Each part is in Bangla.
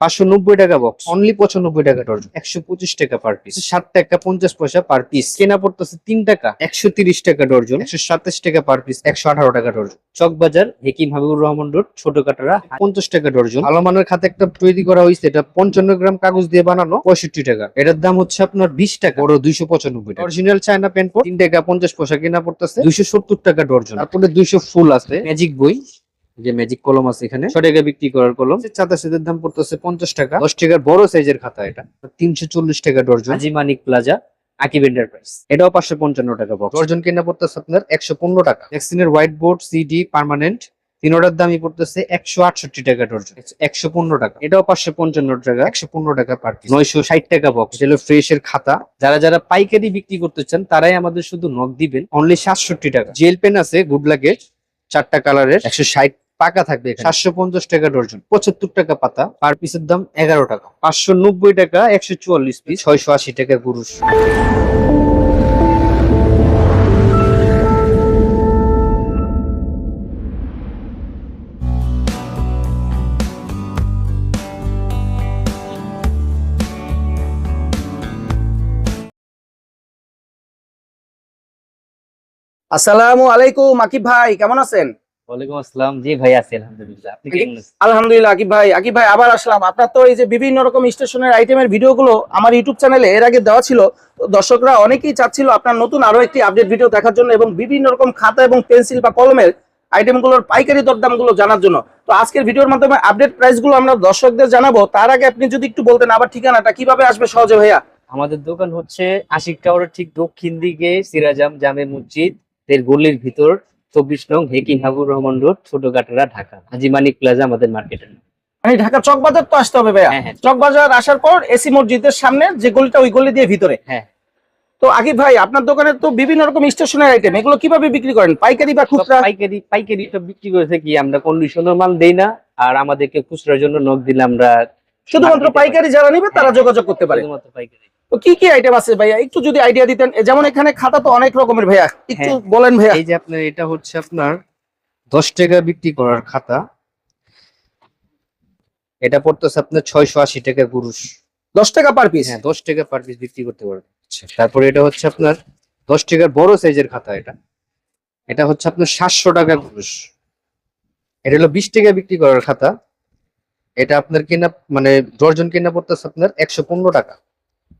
590 টাকা বক্স, অনলি 95 টাকা ডর্জন, 125 টাকা পার পিস, 7 টাকা 50 পয়সা পার পিস। কেনা পড়তেছে 3 টাকা, 130 টাকা ডর্জন, 127 টাকা পার পিস, 118 টাকা ডর্জন। চকবাজার হেকিম হাবিবুর রহমান রোড, ছোট কাটারা, 50 টাকা ডর্জন। ভালো মানের খাতে একটা তৈরি করা হয়েছে, এটা 55 গ্রাম কাগজ দিয়ে বানানো, 65 টাকা। এটার দাম হচ্ছে আপনার 20 টাকা, বড় 295 টাকা। অরিজিনাল চায়না পেন 3 টাকা 50 পয়সা কেনা পড়তেছে, 270 টাকা ডর্জন। তারপরে 200 ফুল আছে, ম্যাজিক বই, যে ম্যাজিক কলম আছে এখানে 6 টাকা বিক্রি করার কলম। চাঁদা সেদের দাম পড়তেছে 50 টাকা, 10 টাকার বড় সাইজের খাতা, এটা 340 টাকা ডর্জন। হাজি মানিক প্লাজা, আকিব এন্টারপ্রাইজ, এটাও 555 টাকা বক্স। ডর্জন কেনা পড়তেছে আপনার 115 টাকা। ভ্যাকসিনের হোয়াইট বোর্ড, সিডি, পার্মানেন্ট, তিনোটার দামই পড়তেছে 168 টাকা ডর্জন, 115 টাকা। এটাও 555 টাকা, 115 টাকা পার পিস, 960 টাকা বক্স। এটা হলো ফ্রেশের খাতা। যারা যারা পাইকারি বিক্রি করতে চান তারাই আমাদের শুধু নক দিবেন, অনলি 67 টাকা। জেল পেন আছে গুড লাকের, 4টা কালারের, 160 পাকা থাকবে, 750 টাকা ডর্জন, 75 টাকা পাতা। পার পিসের দাম 11 টাকা, 590 টাকা, 144 পিস, 680 টাকা গুরুশ। আসসালামু আলাইকুম আকিব ভাই, কেমন আছেন? ওয়ালাইকুম আসসালাম। জি ভাই, আছি আলহামদুলিল্লাহ। আপনি কেমন আছেন? আলহামদুলিল্লাহ। আকিব ভাই আবার আসলাম। আপনার তো এই যে বিভিন্ন রকম স্টেশনের আইটেমের ভিডিওগুলো আমার ইউটিউব চ্যানেলে এর আগে দেওয়া ছিল, তো দর্শকরা অনেকেই চাচ্ছিল আপনার নতুন আরো একটি আপডেট ভিডিও দেখার জন্য এবং বিভিন্ন রকম খাতা এবং পেন্সিল বা কলমের আইটেমগুলোর পাইকারি দরদামগুলো জানার জন্য। তো আজকের ভিডিওর মাধ্যমে আপডেট প্রাইসগুলো আমরা দর্শকদের জানাবো। তার আগে আপনি যদি একটু বলতেন আবার ঠিকানাটা কিভাবে আসবে সহজে ভাইয়া। আমাদের দোকান হচ্ছে আশিক টাওয়ারের ঠিক দক্ষিণ দিকে, সিরাজাম জামে মসজিদ এর গলির ভিতর, 24 নং হেকিম হাবিবুর রহমান রোড, ছোট কাটারা, ঢাকা। হাজি মানিক প্লাজা আমাদের মার্কেটের নাম। মানে ঢাকা চকবাজার তো আসতে হবে ভাইয়া। হ্যাঁ। চকবাজার আসার পর এসি মসজিদের সামনে যে গলিটা, ওই গলি দিয়ে ভিতরে। হ্যাঁ। তো আকিব ভাই, আপনার দোকানে তো বিভিন্ন রকম স্টেশনারি আইটেম, এগুলো কিভাবে বিক্রি করেন, পাইকারি বা খুচরা? পাইকারি সব বিক্রি করে থাকি আমরা, কন্ডিশনের মাল দেই না। আর আমাদেরকে খুচরার জন্য নক দিলে আমরা শুধুমাত্র পাইকারি যারা নিবে তারা যোগাযোগ করতে পারে। শুধুমাত্র পাইকারি। তো কি কি আইটেম আছে ভাইয়া, একটু যদি আইডিয়া দিতেন। যেমন এখানে খাতা তো অনেক রকমের ভাইয়া, একটু বলেন ভাইয়া। এই যে আপনার এটা হচ্ছে আপনার 10 টাকা বিক্রি করার খাতা, এটা পড়তেছে আপনার 680 টাকা গুরুশ। 10 টাকা পার পিস? হ্যাঁ, 10 টাকা পার পিস বিক্রি করতে পারবেন। তারপরে এটা হচ্ছে আপনার 10 টাকার বড় সাইজের খাতা, এটা হচ্ছে আপনার 700 টাকা গুরুশ। এটা হলো 20 টাকা বিক্রি করার খাতা, এটা আপনার কেনা মানে ডর্জন কেনা পড়তেছে আপনার 115 টাকা,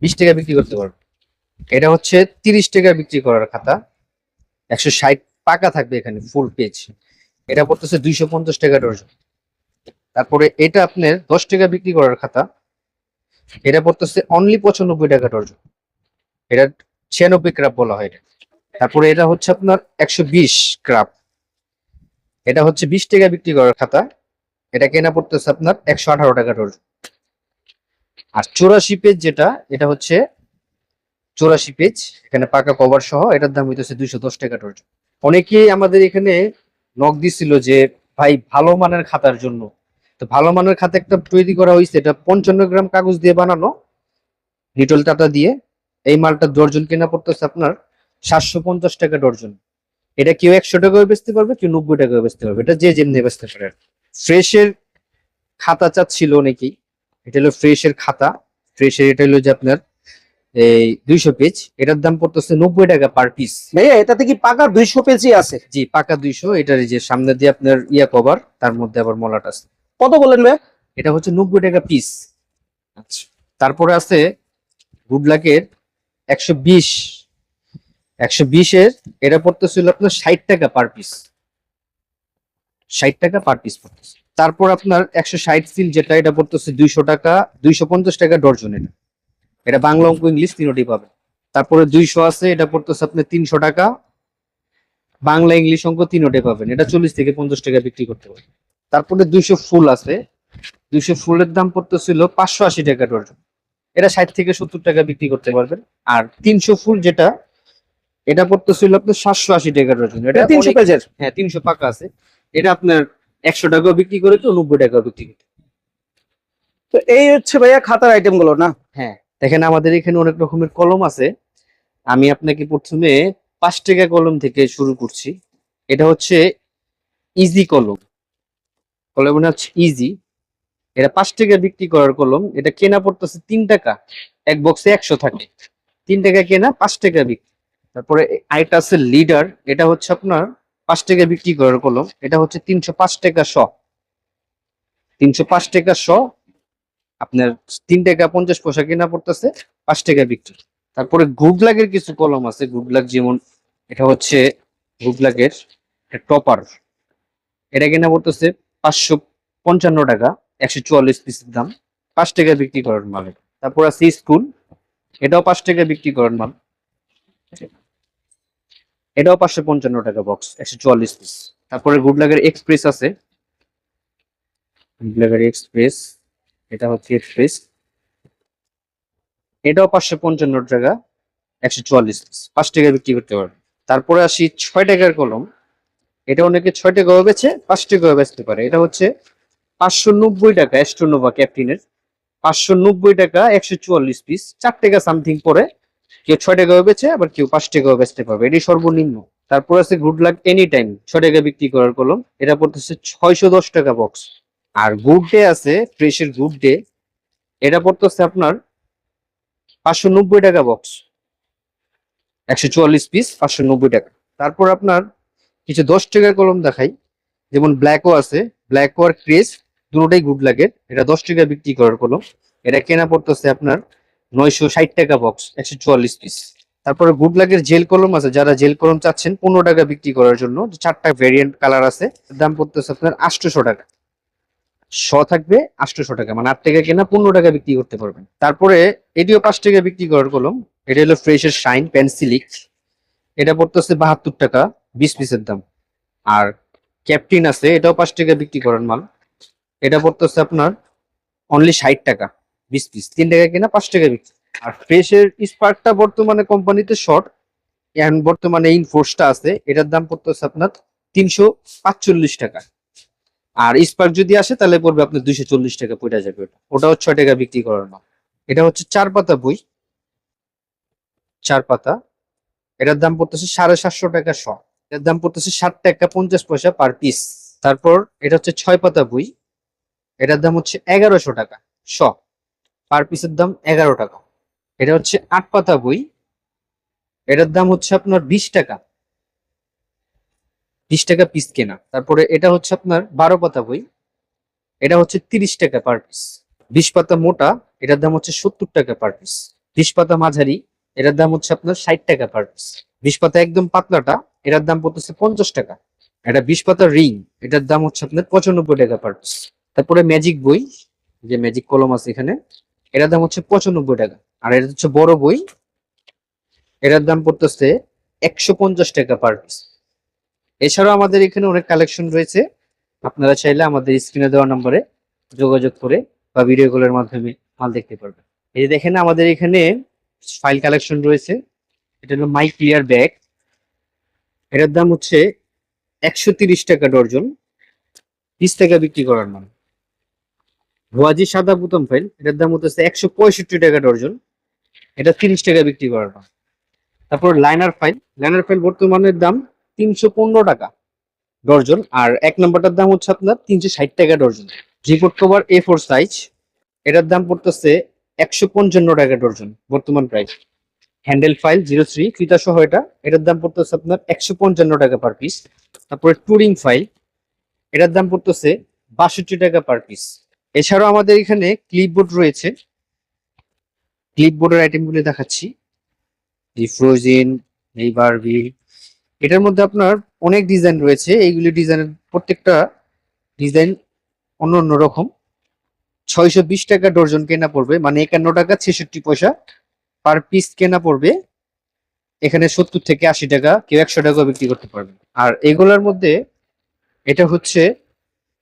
20 টাকা বিক্রি করতে পারবেন। এটা হচ্ছে 30 টাকা বিক্রি করার খাতা, 160 পাকা থাকবে এখানে ফুল পেজ, এটা পড়তেছে 250 টাকা ডর্জন। তারপরে এটা আপনার 10 টাকা বিক্রি করার খাতা, এটা পড়তেছে অনলি 95 টাকা ডর্জন, এটা 96 ক্রাফ বলা হয় এটা। তারপরে এটা হচ্ছে আপনার 120 ক্রাফ, এটা হচ্ছে 20 টাকা বিক্রি করার খাতা, এটা কেনা পড়তেছে আপনার 118 টাকা ডর্জন। আর 84 পেজ যেটা, এটা হচ্ছে 84 পেজ, এখানে পাকা কভার সহ, এটার দাম হইতেছে 210 টাকা ডর্জন। অনেকেই আমাদের এখানে নক দিছিল যে ভাই ভালো মানের খাতার জন্য, তো ভালো মানের খাতা একটা তৈরি করা হয়েছে, এটা 55 গ্রাম কাগজ দিয়ে বানানো, নিটল টাটা দিয়ে। এই মালটা ডর্জন কেনা পড়তেছে আপনার 750 টাকা ডর্জন। এটা কেউ 100 টাকাও বেচতে পারবে, কেউ 90 টাকাও বেচতে পারবে, এটা যে যেমনি বেচতে পারে। ফ্রেশের খাতা চাচ্ছিল অনেকেই, এটা হলো ফ্রেশের খাতা। ফ্রেশের এটা হলো যে আপনার এই 200 পেজ, এটার দাম পড়তেছে 90 টাকা পার পিস। ভাইয়া এটাতে কি পাকা 200 পেজই আছে? জি, পাকা 200। এটার যে সামনে দিয়ে আপনার ইয়া কভার, তার মধ্যে আবার মলাট আছে। কত বলেন ভাইয়া? এটা হচ্ছে 90 টাকা পিস। আচ্ছা, তারপরে আছে গুড লাকের 120 এর, এটা পড়তেছিল আপনার 60 টাকা পার পিস, 60 টাকা পার পিস পড়তেছে। তারপর আপনার 160 সিল যেটা, এটা পড়তেছে 200 টাকা, 250 টাকা ডর্জন। এটা বাংলা অঙ্ক ইংলিশ তিনটি পাবেন। তারপরে 200 আছে, এটা পড়তেছে আপনার 300 টাকা, বাংলা ইংলিশ অঙ্ক তিনটাই পাবেন, এটা 40 থেকে 50 টাকা বিক্রি করতে পারবেন। তারপরে 200 ফুল আছে, 200 ফুলের দাম পড়তেছিল 580 টাকা ডর্জন, এটা 60 থেকে 70 টাকা বিক্রি করতে পারবেন। আর 300 ফুল যেটা, এটা পড়তেছিল আপনার 780 টাকা ডর্জন, এটা 300 পেজের? হ্যাঁ, 300 পাকা আছে, এটা আপনার 100 টাকাও বিক্রি করে, কেউ 90 টাকাও বিক্রি করতে। তো এই হচ্ছে ভাইয়া খাতার আইটেম গুলো না? হ্যাঁ, দেখেন আমাদের এখানে অনেক রকমের কলম আছে। আমি আপনাকে প্রথমে 5 টাকা কলম থেকে শুরু করছি। এটা হচ্ছে ইজি কলম, কলমের নাম হচ্ছে ইজি। এটা 5 টাকা বিক্রি করার কলম, এটা কেনা পড়তেছে 3 টাকা, এক বক্সে 100 থাকে, 3 টাকা কেনা, 5 টাকা বিক্রি। তারপরে আরেকটা আছে লিডার, এটা হচ্ছে আপনার 5 টাকা বিক্রি করার কলম, এটা হচ্ছে 305 টাকা শ, 305 টাকা শ, আপনার 3 টাকা 50 পয়সা কেনা পড়তেছে, 5 টাকা বিক্রি। তারপরে গুডলাকের কিছু কলম আছে, গুডলাক যেমন এটা হচ্ছে গুডলাকের টপার, এটা কেনা পড়তেছে 555 টাকা, 144 পিসের দাম, 5 টাকা বিক্রি করার মাল। তারপর আছে স্কুল, এটাও 5 টাকা বিক্রি করার মাল, এটাও 555 টাকা বক্স, 144 পিস। তারপরে গুডলাকের এক্সপ্রেস আছে, গুডলাকের এক্সপ্রেস, এটা হচ্ছে এক্সপ্রেস, এটাও 555 টাকা, 144 পিস, 5 টাকা বিক্রি করতে পারবে। তারপরে আসি 6 টাকার কলম, এটা অনেকে 6 টাকাও বেচে, 5 টাকাও বেচতে পারে। এটা হচ্ছে 590 টাকা, অ্যাস্ট্রোনোভা ক্যাপ্টিনের, 590 টাকা, 144 পিস, 4 টাকা সামথিং পরে, কেউ 6 টাকাও বেচে, আবার কেউ 5 টাকাও বেচতে পারবে, এটি সর্বনিম্ন। তারপর আছে গুড লাক এনি টাইম, 6 টাকা বিক্রি করার কলম, এটা পড়তেছে 610 টাকা বক্স। আর গুড ডে আছে, ফ্রেশের গুড ডে, এটা পড়তেছে আপনার 590 টাকা বক্স, 144 পিস, 590 টাকা। তারপর আপনার কিছু 10 টাকার কলম দেখাই, যেমন ব্ল্যাকও আছে, ব্ল্যাকও আর ক্রেস দুটোটাই গুড লাগের, এটা 10 টাকা বিক্রি করার কলম, এটা কেনা পড়তেছে আপনার 960 টাকা বক্স, 144 পিস। তারপরে গুড লাগের জেল কলম আছে, যারা জেল কলম চাচ্ছেন 15 টাকা বিক্রি করার জন্য, 4টা ভেরিয়েন্ট কালার আছে, দাম পড়তেছে আপনার 800 টাকা, শ থাকবে 800 টাকা, মানে 8 টাকা কেনা, 15 টাকা বিক্রি করতে পারবেন। তারপরে এটিও 5 টাকা বিক্রি করার কলম, এটা হলো ফ্রেশের শাইন পেন্সিলিক, এটা পড়তেছে 72 টাকা, 20 পিসের দাম। আর ক্যাপ্টিন আছে, এটাও 5 টাকা বিক্রি করার মাল, এটা পড়তেছে আপনার অনলি 60 টাকা, 20 পিস, 3 টাকা কেনা, 5 টাকা বিক্রি। আর ফ্রেশের স্পার্কটা বর্তমানে কোম্পানিতে শর্ট, এখন বর্তমানে ইনফোর্সটা আছে, এটার দাম পড়তেছে আপনার 345 টাকা। আর স্পার্ক যদি আসে তাহলে পড়বে আপনার 240 টাকা পড়ে যাবে, ওটাও 6 টাকা বিক্রি করার মাল। এটা হচ্ছে 4 পাতা বই, 4 পাতা, এটার দাম পড়তেছে 750 টাকা শ, এটার দাম পড়তেছে 60 টাকা 50 পয়সা পার পিস। তারপর এটা হচ্ছে 6 পাতা বই, এটার দাম হচ্ছে 1100 টাকা শ, পার পিসের দাম 11 টাকা। এটা হচ্ছে 8 পাতা বই, এটার দাম হচ্ছে আপনার 20 টাকা, 20 টাকা পিস কেনা। তারপরে এটা হচ্ছে আপনার 12 পাতা বই, এটা হচ্ছে 30 টাকা পার পিস। 20 পাতা মোটা, এটার দাম হচ্ছে 70 টাকা পার পিস। 20 পাতা মাঝারি, এটার দাম হচ্ছে আপনার 60 টাকা পার পিস। 20 পাতা একদম পাতলাটা, এটার দাম পড়তেছে 50 টাকা। এটা 20 পাতা রিং, এটার দাম হচ্ছে আপনার 95 টাকা পার পিস। তারপরে ম্যাজিক বই, যে ম্যাজিক কলম আছে এখানে, এটার দাম হচ্ছে 95 টাকা। আর এটা হচ্ছে বড় বই, এটার দাম পড়তেছে 150 টাকা পার পিস। এছাড়াও আমাদের এখানে অনেক কালেকশন রয়েছে, আপনারা চাইলে আমাদের স্ক্রিনে দেওয়া নম্বরে যোগাযোগ করে বা ভিডিও কলের মাধ্যমে মাল দেখতে পারবেন। এই যে দেখেন আমাদের এখানে ফাইল কালেকশন রয়েছে, এটা হলো মাই ক্লিয়ার ব্যাগ, এটার দাম হচ্ছে 130 টাকা ডর্জন, 30 টাকা বিক্রি করার মাল। ভুয়াজি সাদা বুতাম ফাইল, এটার দাম হচ্ছে 165 টাকা ডর্জন, এটা 30 টাকা বিক্রি করার মাল। তারপর লাইনার ফাইল, লাইনার ফাইল বর্তমানের দাম 315 টাকা ডর্জন, আর 1 নম্বরটার দাম হচ্ছে আপনার 360 টাকা dozen. Report cover A4 size, এটার দাম পড়তেছে 155 টাকা ডর্জন বর্তমান প্রাইস। হ্যান্ডেল ফাইল 03 ফিতা সহ, এটার দাম পড়তেছে আপনার 155 টাকা পার পিস। তারপরে টুরিং ফাইল, এটার দাম পড়তেছে 62 টাকা পার পিস। এছাড়াও আমাদের এখানে ক্লিপবোর্ড রয়েছে, ক্লিপবোর্ডের আইটেমগুলো দেখাচ্ছি, এই ফ্রোজেন, এই বারবি, এটার মধ্যে আপনার অনেক ডিজাইন রয়েছে, এইগুলি ডিজাইনের প্রত্যেকটা ডিজাইন অন্য অন্য রকম। 620 টাকা ডর্জন কেনা পড়বে, মানে 51 টাকা 66 পয়সা পার পিস কেনা পড়বে। এখানে 70 থেকে 80 টাকা, কেউ 100 টাকা বিক্রি করতে পারবে। আর এগুলোর মধ্যে এটা হচ্ছে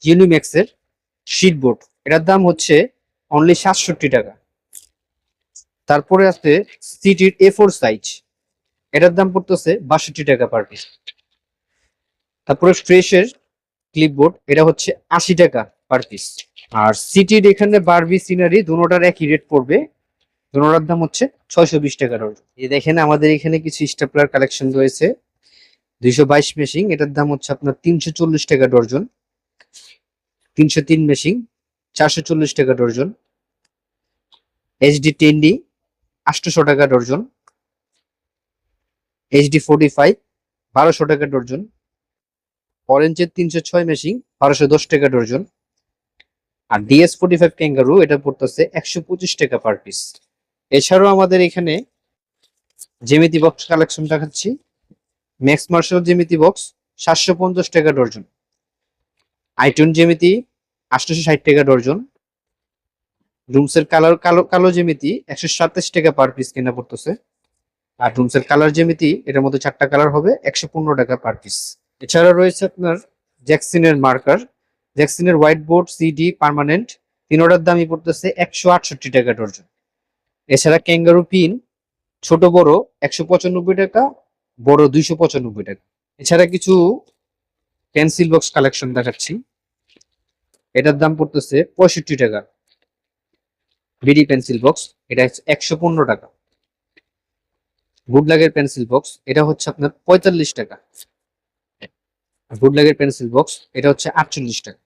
ইউনিম্যাক্স এর শিট বোর্ড, এটার দাম হচ্ছে অনলি 67 টাকা। তারপরে আছে সিটির A4 সাইজ, এটার দাম পড়তেছে 62 টাকা পার পিস। তারপরে ফ্রেশের ক্লিপবোর্ড, এটা হচ্ছে 80 টাকা পার পিস। আর সিটির এখানে বারবি সিনারি দুটোটার একই রেট পড়বে, দুটোটার দাম হচ্ছে 620 টাকা ডর্জন। এই দেখেন আমাদের এখানে কিছু স্টেপলার কালেকশন রয়েছে, 222 মেশিন, এটার দাম হচ্ছে আপনার 340 টাকা ডর্জন। 303 মেশিন 440 টাকা ডর্জন। HD10D 800 টাকা ডর্জন। HD45 1200 টাকা ডর্জন। অরেঞ্জের 306 মেশিন 1210 টাকা ডর্জন। আর DS45 ক্যাঙ্গারু এটা পড়তেছে 125 টাকা পার পিস। এছাড়াও আমাদের এখানে জ্যামিতি বক্স কালেকশন দেখাচ্ছি। ম্যাক্স মার্শাল জ্যামিতি বক্স 750 টাকা ডর্জন। আইটুন জ্যামিতি 860 টাকা ডর্জন। রুমসের কালো জ্যামিতি 127 টাকা পার পিস কেনা পড়তেছে। আর রুমসের কালার জ্যামিতি এটার মধ্যে 4টা কালার হবে 115 টাকা পার পিস। এছাড়া রয়েছে আপনার জ্যাকসিনের মার্কার, জ্যাকসিনের হোয়াইট বোর্ড, সিডি, পার্মানেন্ট, তিনোটার দামই পড়তেছে 168 টাকা ডর্জন। এছাড়া ক্যাঙ্গারু পিন ছোট বড় 195 টাকা, বড় 295 টাকা। এছাড়া কিছু পেন্সিল বক্স কালেকশন দেখাচ্ছি। এটার দাম পড়তেছে 65 টাকা। বিডি পেন্সিল বক্স এটা 115 টাকা। গুডলাগের পেন্সিল বক্স এটা হচ্ছে আপনার 45 টাকা। গুডলাগের পেন্সিল বক্স এটা হচ্ছে 48 টাকা।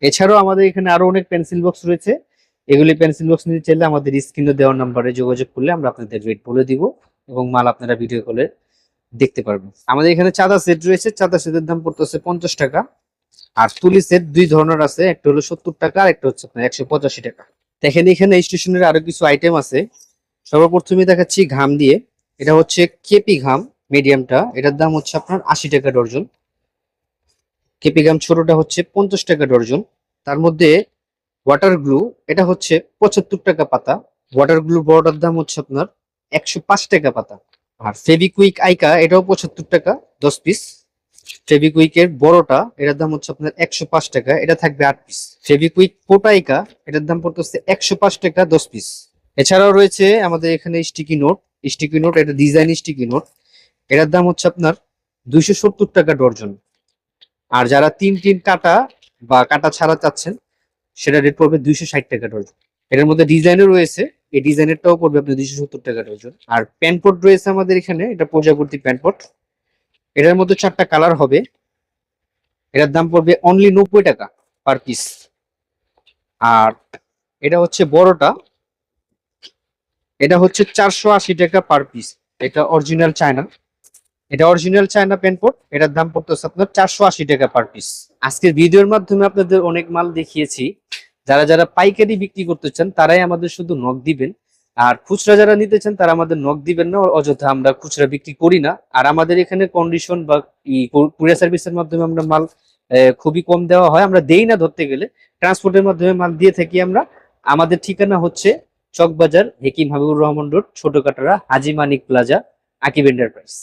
এছাড়াও আমাদের এখানে আরো অনেক পেন্সিল বক্স রয়েছে। এগুলি পেন্সিল বক্স নিতে চাইলে আমাদের স্ক্রিনে দেওয়া নাম্বারে যোগাযোগ করলে আমরা আপনাদের রেট বলে দিব এবং মাল আপনারা ভিডিও কলে দেখতে পারবেন। আমাদের এখানে চাঁদা সেট রয়েছে, চাঁদা সেটের দাম পড়তেছে 50 টাকা। আর তুলি সেট দুই ধরনের আছে, একটা হলো 70 টাকা আর একটা হচ্ছে আপনার 185 টাকা। দেখেন এখানে স্টেশনের আরো কিছু আইটেম আছে। সর্বপ্রথমে দেখাচ্ছি ঘাম দিয়ে। এটা হচ্ছে কেপি ঘাম মিডিয়ামটা, এটার দাম হচ্ছে আপনার 80 টাকা ডর্জন। কেপি ঘাম ছোটটা হচ্ছে 50 টাকা ডর্জন। তার মধ্যে ওয়াটার গ্লু এটা হচ্ছে 75 টাকা পাতা। ওয়াটার গ্লু বড়টার দাম হচ্ছে আপনার 105 টাকা পাতা। আর ফেভিকুইক আইকা এটাও 75 টাকা 10 পিস। ফেভিকুইকের বড়টা এটার দাম হচ্ছে আপনার 105 টাকা, এটা থাকবে 8 পিস। ফেভিকুইক পোটাইকা এটার দাম পড়তেছে 105 টাকা 10 পিস। এছাড়াও রয়েছে আমাদের এখানে স্টিকি নোট। স্টিকি নোট এটা ডিজাইন স্টিকি নোট, এটার দাম হচ্ছে আপনার 270 টাকা ডর্জন। আর যারা তিন কাটা বা কাটা ছাড়া চাচ্ছেন সেটা রেট পড়বে 260 টাকা ডর্জন। এটার মধ্যে ডিজাইনও রয়েছে, এই ডিজাইনেরটাও পড়বে আপনার 270 টাকা ডর্জন। আর প্যান্টপট রয়েছে আমাদের এখানে, এটা প্রজাপতি প্যান্টপট। এটার মধ্যে 4টা কালার হবে, এটার দাম পড়বে অনলি 90 টাকা পার পিস। আর এটা হচ্ছে বড়টা, এটা হচ্ছে 480 টাকা পার পিস। এটা অরিজিনাল চায়না, এটা অরিজিনাল চায়না প্যান্টপট, এটার দাম পড়তেছে আপনার 480 টাকা পার পিস। আজকের ভিডিওর মাধ্যমে আপনাদের অনেক মাল দেখিয়েছি। যারা যারা পাইকারি বিক্রি করতে চান তারাই আমাদের শুধু নক দিবেন। আর খুচরা যারা নিতে চান তারা আমাদের নক দিবেন না, অযথা আমরা খুচরা বিক্রি করি না। আর আমাদের এখানে কন্ডিশন বা কুরিয়ার সার্ভিসের মাধ্যমে আমরা মাল খুবই কম দেওয়া হয়, আমরা দেই না ধরতে গেলে, ট্রান্সপোর্টের মাধ্যমে মাল দিয়ে থাকি আমরা। আমাদের ঠিকানা হচ্ছে চকবাজার, হেকিম হাবিবুর রহমান রোড, ছোট কাটারা, হাজি মানিক প্লাজা, আকিব এন্টারপ্রাইজ।